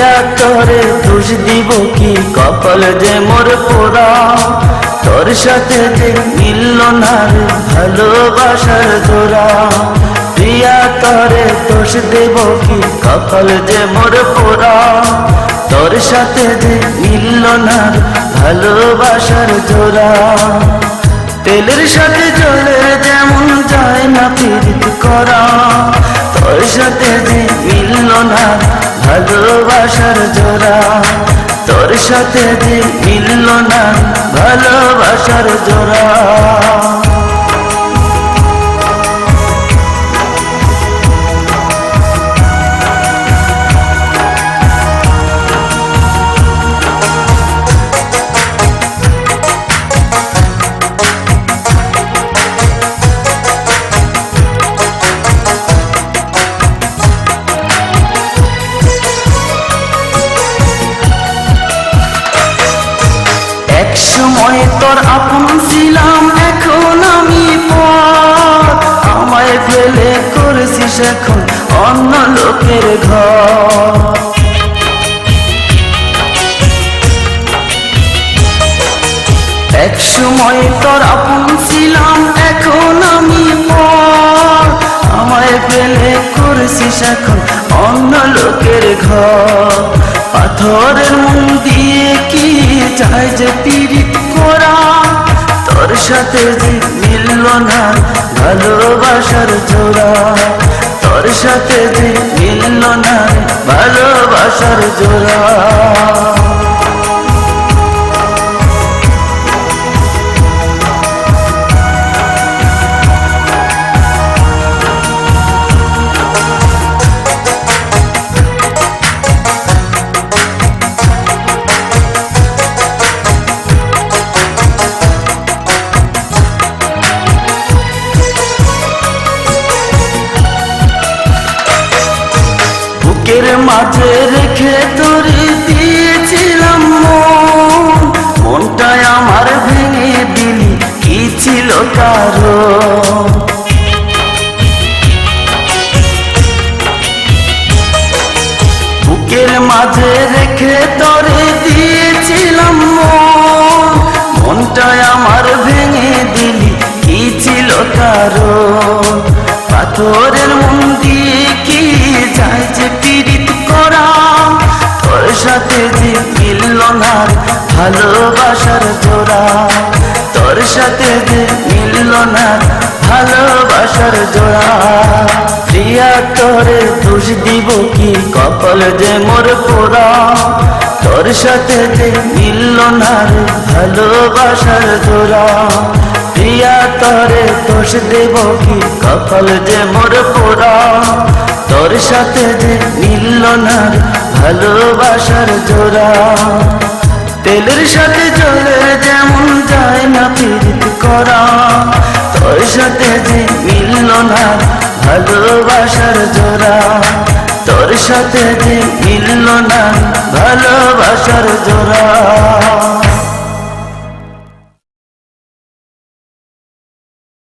প্রিয়া তোরে দোষ দিব কি, কপাল যে মোর পোড়া। তোর সাথে যে মিলল না রে ভালোবাসার জোড়া। প্রিয়া তোরে দোষ দেব কি, কপাল যে মোর পোড়া। তোর সাথে যে মিলল না রে ভালোবাসার জোড়া। তেলের সাথে জলের যেমন যায় না পীড়িত করা। তোর সাথে যে মিলল না ভালোবাসার জোড়া। তোর সাথে যে মিলল না ভালোবাসার জোড়া। একসময় তোর আপন ছিলাম, এখন আমি পর। আমায় ফেলে করেছিস এখন অন্য লোকের ঘর। একসময় তোর আপন ছিলাম, এখন আমি পর। আমায় ফেলে করেছিস এখন অন্য লোকের ঘর। পাথরের মন দিয়ে কি চাই যে পীড়িত করা। তোর সাথে যে মিলল না ভালোবাসার জোড়া। তোর সাথে যে মিলল না ভালোবাসার জোড়া। বুকের মাঝে রেখে তোরে দিয়েছিলাম মন। মনটায় আমার ভেঙে দিলি, কি ছিল কারণ? বুকের মাঝে রেখে তোরে দিয়েছিলাম মন। মনটায় আমার ভেঙে দিলি, কি ছিল কারণ? পাথরের মন দিয়ে কি যায় যে পীড়িত করা। তোর সাথে যে মিলল না ভালোবাসার জোড়া। তোর সাথে যে মিলল না ভালোবাসার জোড়া। প্রিয়া তোরে দোষ দিব কি, কপাল যে মোর পোড়া। তোর সাথে যে মিলল না ভালোবাসার জোড়া। প্রিয়া তোরে দোষ দেব কি, কপাল যে মোর পোড়া। তোর সাথে যে মিলল না ভালোবাসার জোড়া। তেলের সাথে জলের যেমন যায় না পীড়িত করা। তোর সাথে যে মিলল না ভালোবাসার জোড়া। তোর সাথে যে মিলল না ভালোবাসার জোড়া।